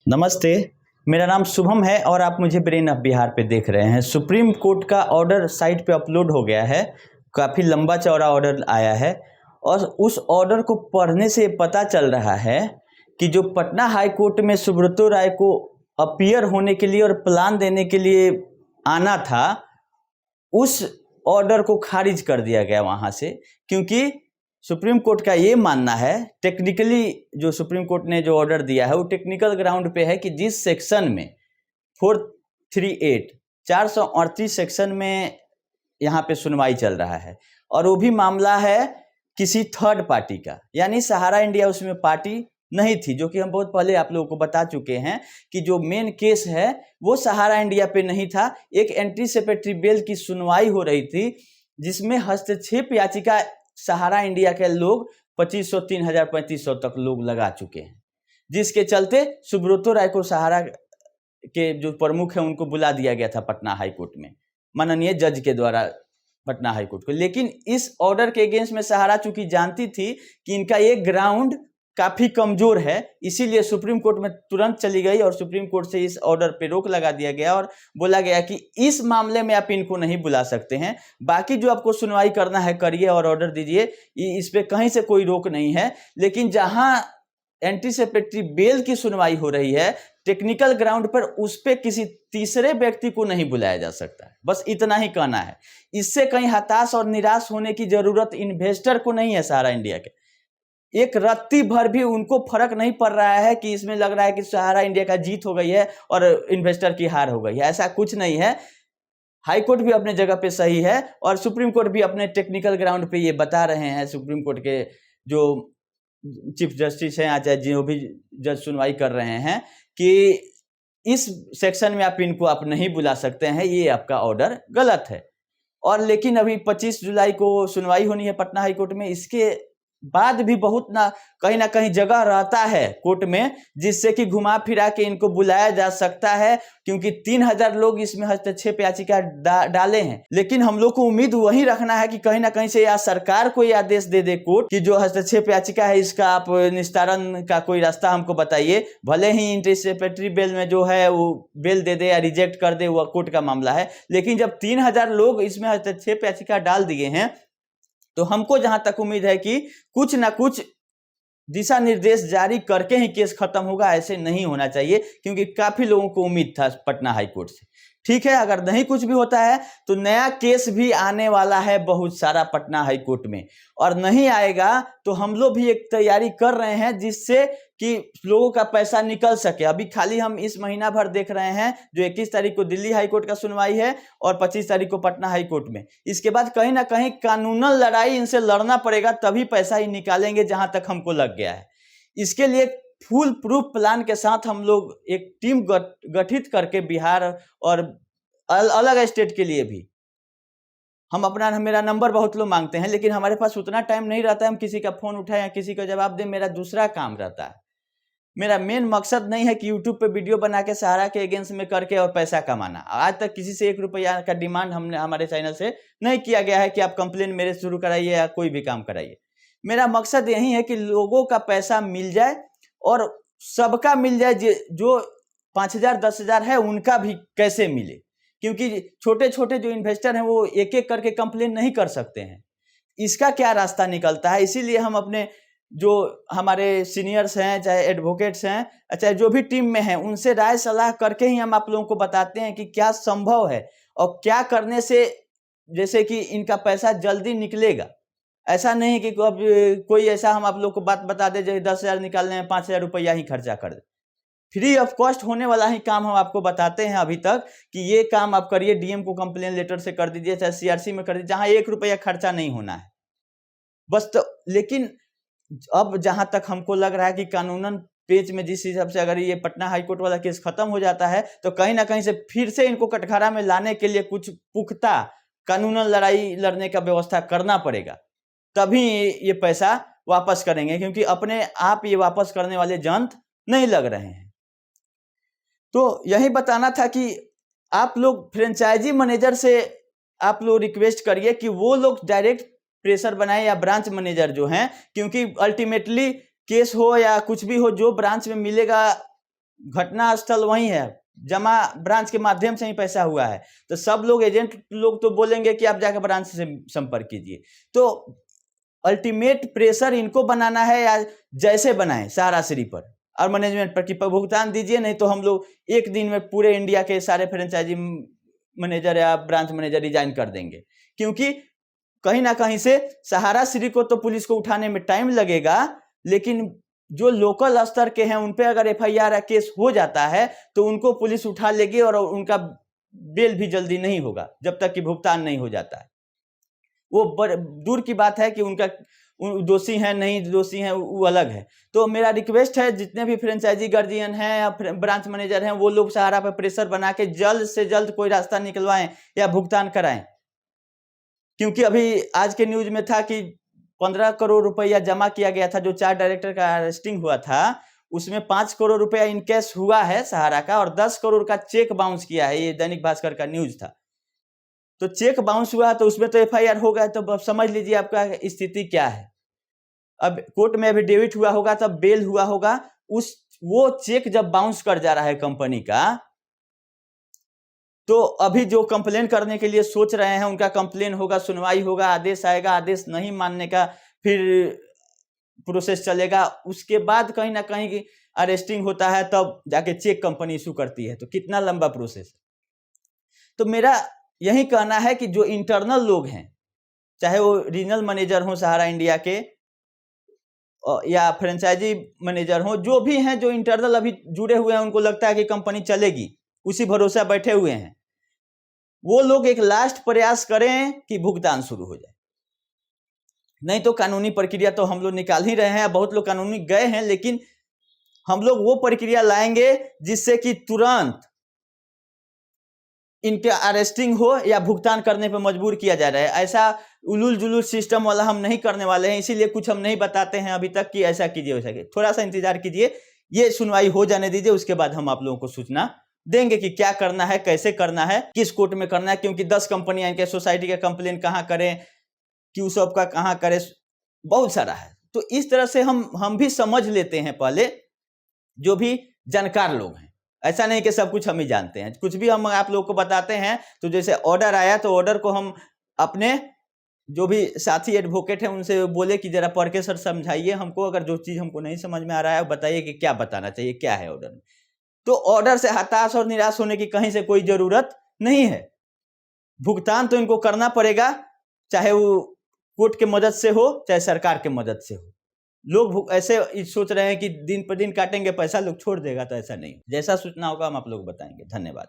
नमस्ते। मेरा नाम शुभम है और आप मुझे ब्रेन ऑफ बिहार पे देख रहे हैं। सुप्रीम कोर्ट का ऑर्डर साइट पे अपलोड हो गया है। काफ़ी लंबा चौड़ा ऑर्डर आया है और उस ऑर्डर को पढ़ने से पता चल रहा है कि जो पटना हाई कोर्ट में सुब्रतो राय को अपीयर होने के लिए और प्लान देने के लिए आना था, उस ऑर्डर को खारिज कर दिया गया वहाँ से, क्योंकि सुप्रीम कोर्ट का ये मानना है, टेक्निकली जो सुप्रीम कोर्ट ने जो ऑर्डर दिया है वो टेक्निकल ग्राउंड पे है कि जिस सेक्शन में 438 438 सेक्शन में यहाँ पे सुनवाई चल रहा है और वो भी मामला है किसी थर्ड पार्टी का, यानी सहारा इंडिया उसमें पार्टी नहीं थी, जो कि हम बहुत पहले आप लोगों को बता चुके हैं कि जो मेन केस है वो सहारा इंडिया पे नहीं था। एक एंटीसिपेटरी बेल की सुनवाई हो रही थी जिसमें हस्तक्षेप याचिका सहारा इंडिया के लोग 2500, 3000, 3500 तक लोग लगा चुके हैं, जिसके चलते सुब्रतो राय को सहारा के जो प्रमुख हैं उनको बुला दिया गया था पटना हाई कोर्ट में, माननीय जज के द्वारा पटना हाई कोर्ट को। लेकिन इस ऑर्डर के अगेंस्ट में सहारा चूंकि जानती थी कि इनका ये ग्राउंड काफ़ी कमज़ोर है, इसीलिए सुप्रीम कोर्ट में तुरंत चली गई और सुप्रीम कोर्ट से इस ऑर्डर पे रोक लगा दिया गया और बोला गया कि इस मामले में आप इनको नहीं बुला सकते हैं, बाकी जो आपको सुनवाई करना है करिए और ऑर्डर दीजिए, इस पर कहीं से कोई रोक नहीं है। लेकिन जहां एंटीसिपेटरी बेल की सुनवाई हो रही है टेक्निकल ग्राउंड पर, उस पर किसी तीसरे व्यक्ति को नहीं बुलाया जा सकता है। बस इतना ही कहना है। इससे कहीं हताश और निराश होने की जरूरत इन्वेस्टर को नहीं है। सहारा इंडिया के एक रत्ती भर भी उनको फर्क नहीं पड़ रहा है कि इसमें लग रहा है कि सहारा इंडिया का जीत हो गई है और इन्वेस्टर की हार हो गई है। ऐसा कुछ नहीं है। हाई कोर्ट भी अपने जगह पे सही है और सुप्रीम कोर्ट भी अपने टेक्निकल ग्राउंड पे ये बता रहे हैं। सुप्रीम कोर्ट के जो चीफ जस्टिस हैं, चाहे जो भी जज सुनवाई कर रहे हैं, कि इस सेक्शन में आप नहीं बुला सकते हैं, ये आपका ऑर्डर गलत है। और लेकिन अभी 25 जुलाई को सुनवाई होनी है पटना हाई कोर्ट में। इसके बाद भी बहुत कहीं ना कहीं जगह रहता है कोर्ट में जिससे कि घुमा फिरा के इनको बुलाया जा सकता है, क्योंकि 3000 लोग इसमें हस्तक्षेप याचिका डाले हैं। लेकिन हम लोग को उम्मीद वही रखना है कि कहीं ना कहीं से या सरकार को यह आदेश दे दे कोर्ट कि जो हस्तक्षेप याचिका है इसका आप निस्तारण का कोई रास्ता हमको बताइए। भले ही एंटीसिपेटरी बेल में जो है वो बेल दे दे या रिजेक्ट कर दे, वो कोर्ट का मामला है। लेकिन जब 3000 लोग इसमें हस्तक्षेप याचिका डाल दिए हैं तो हमको जहां तक उम्मीद है कि कुछ ना कुछ दिशा निर्देश जारी करके ही केस खत्म होगा। ऐसे नहीं होना चाहिए, क्योंकि काफी लोगों को उम्मीद था पटना हाई कोर्ट से। ठीक है, अगर नहीं कुछ भी होता है तो नया केस भी आने वाला है बहुत सारा पटना हाई कोर्ट में, और नहीं आएगा तो हम लोग भी एक तैयारी कर रहे हैं जिससे कि लोगों का पैसा निकल सके। अभी खाली हम इस महीना भर देख रहे हैं, जो 21 तारीख को दिल्ली हाई कोर्ट का सुनवाई है और 25 तारीख को पटना हाई कोर्ट में। इसके बाद कहीं ना कहीं कानूनन लड़ाई इनसे लड़ना पड़ेगा, तभी पैसा ही निकालेंगे, जहां तक हमको लग गया है। इसके लिए फुल प्रूफ प्लान के साथ हम लोग एक टीम गठित करके बिहार और अलग स्टेट के लिए भी हम मेरा नंबर बहुत लोग मांगते हैं, लेकिन हमारे पास उतना टाइम नहीं रहता है हम किसी का फोन उठाएं या किसी का जवाब दें। मेरा दूसरा काम रहता है। मेरा मेन मकसद नहीं है कि यूट्यूब पे वीडियो बना के सहारा के अगेंस्ट में करके और पैसा कमाना। आज तक किसी से 1 रुपया का डिमांड हमारे चैनल से नहीं किया गया है कि आप कंप्लेन मेरे से शुरू कराइए या कोई भी काम कराइए। मेरा मकसद यही है कि लोगों का पैसा मिल जाए और सबका मिल जाए। जो 5000 10,000 है उनका भी कैसे मिले, क्योंकि छोटे छोटे जो इन्वेस्टर हैं वो एक एक करके कंप्लेन नहीं कर सकते हैं। इसका क्या रास्ता निकलता है, इसीलिए हम अपने जो हमारे सीनियर्स हैं, चाहे एडवोकेट्स हैं, चाहे जो भी टीम में हैं, उनसे राय सलाह करके ही हम आप लोगों को बताते हैं कि क्या संभव है और क्या करने से जैसे कि इनका पैसा जल्दी निकलेगा। ऐसा नहीं कि अब कोई ऐसा हम आप लोग को बात बता दे जैसे 10,000 निकालने में 5,000 रुपया ही खर्चा कर दे। फ्री ऑफ कॉस्ट होने वाला ही काम हम आपको बताते हैं अभी तक कि ये काम आप करिए, डीएम को कंप्लेन लेटर से कर दीजिए, चाहे सीआरसी में कर दीजिए, जहां 1 रुपया खर्चा नहीं होना है बस। तो लेकिन अब जहां तक हमको लग रहा है कि कानूनन पेज में जिस हिसाब से अगर ये पटना हाईकोर्ट वाला केस खत्म हो जाता है तो कहीं ना कहीं से फिर से इनको कटघरा में लाने के लिए कुछ पुख्ता कानूनन लड़ाई लड़ने का व्यवस्था करना पड़ेगा, तभी ये पैसा वापस करेंगे, क्योंकि अपने आप ये वापस करने वाले जंत नहीं लग रहे हैं। तो यही बताना था कि आप लोग फ्रेंचाइजी मैनेजर से आप लोग रिक्वेस्ट करिए कि वो लोग डायरेक्ट प्रेशर बनाए, या ब्रांच मैनेजर जो हैं, क्योंकि अल्टीमेटली केस हो या कुछ भी हो, जो ब्रांच में मिलेगा घटना स्थल वही है, जमा ब्रांच के माध्यम से ही पैसा हुआ है, तो सब लोग एजेंट लोग तो बोलेंगे कि आप जाकर ब्रांच से संपर्क कीजिए। तो अल्टीमेट प्रेशर इनको बनाना है या जैसे बनाए सहाराश्री पर और मैनेजमेंट पर कि भुगतान दीजिए, नहीं तो हम लोग एक दिन में पूरे इंडिया के सारे फ्रेंचाइजी मैनेजर या ब्रांच मैनेजर रिजाइन कर देंगे। क्योंकि कहीं ना कहीं से सहाराश्री को तो पुलिस को उठाने में टाइम लगेगा, लेकिन जो लोकल स्तर के हैं उन पे अगर एफआईआर या केस हो जाता है तो उनको पुलिस उठा लेगी और उनका बेल भी जल्दी नहीं होगा जब तक कि भुगतान नहीं हो जाता है। वो दूर की बात है कि उनका दोषी हैं नहीं दोषी हैं, वो अलग है। तो मेरा रिक्वेस्ट है जितने भी फ्रेंचाइजी गार्जियन हैं या ब्रांच मैनेजर हैं वो लोग सहारा पर प्रेशर बना के जल्द से जल्द कोई रास्ता निकलवाएं या भुगतान कराएं। क्योंकि अभी आज के न्यूज में था कि 15 करोड़ रुपया जमा किया गया था, जो 4 डायरेक्टर का अरेस्टिंग हुआ था उसमें 5 करोड़ रुपया इनकेश हुआ है सहारा का और 10 करोड़ का चेक बाउंस किया है। ये दैनिक भास्कर का न्यूज था। तो चेक बाउंस हुआ तो उसमें तो एफआईआर हो गया, तो अब समझ लीजिए आपका स्थिति क्या है। अब कोर्ट में एफिडेविट हुआ होगा तब बेल हुआ होगा, वो चेक जब बाउंस कर जा रहा है कंपनी का, तो अभी जो कंप्लेन करने के लिए सोच रहे हैं उनका कंप्लेन होगा, सुनवाई होगा, आदेश आएगा, आदेश नहीं मानने का फिर प्रोसेस चलेगा, उसके बाद कहीं ना कहीं अरेस्टिंग होता है, तब जाके चेक कंपनी इशू करती है। तो कितना लंबा प्रोसेस। तो मेरा यही कहना है कि जो इंटरनल लोग हैं, चाहे वो रीजनल मैनेजर हो सहारा इंडिया के या फ्रेंचाइजी मैनेजर हो, जो भी हैं जो इंटरनल अभी जुड़े हुए हैं, उनको लगता है कि कंपनी चलेगी, उसी भरोसा बैठे हुए हैं, वो लोग एक लास्ट प्रयास करें कि भुगतान शुरू हो जाए। नहीं तो कानूनी प्रक्रिया तो हम लोग निकाल ही रहे हैं, बहुत लोग कानूनी गए हैं, लेकिन हम लोग वो प्रक्रिया लाएंगे जिससे कि तुरंत इनके अरेस्टिंग हो या भुगतान करने पर मजबूर किया जा रहा है। ऐसा उलूल जुलूल सिस्टम वाला हम नहीं करने वाले हैं, इसीलिए कुछ हम नहीं बताते हैं अभी तक कि ऐसा कीजिए वैसा कीजिए। थोड़ा सा इंतजार कीजिए, ये सुनवाई हो जाने दीजिए, उसके बाद हम आप लोगों को सूचना देंगे कि क्या करना है, कैसे करना है, किस कोर्ट में करना है। क्योंकि 10 कंपनियां इनके सोसाइटी का कंप्लेन कहाँ करें, क्यू सब का कहाँ करें, बहुत सारा है। तो इस तरह से हम भी समझ लेते हैं पहले, जो भी जानकार लोग हैं। ऐसा नहीं कि सब कुछ हम ही जानते हैं, कुछ भी हम आप लोगों को बताते हैं। तो जैसे ऑर्डर आया तो ऑर्डर को हम अपने जो भी साथी एडवोकेट हैं उनसे बोले कि जरा पढ़ के सर समझाइए हमको, अगर जो चीज़ हमको नहीं समझ में आ रहा है बताइए कि क्या बताना चाहिए, क्या है ऑर्डर में। तो ऑर्डर से हताश और निराश होने की कहीं से कोई जरूरत नहीं है। भुगतान तो इनको करना पड़ेगा, चाहे वो कोर्ट के मदद से हो चाहे सरकार के मदद से हो। लोग ऐसे सोच रहे हैं कि दिन पर दिन काटेंगे पैसा लोग छोड़ देगा, तो ऐसा नहीं। जैसा सूचना होगा हम आप लोग बताएंगे। धन्यवाद।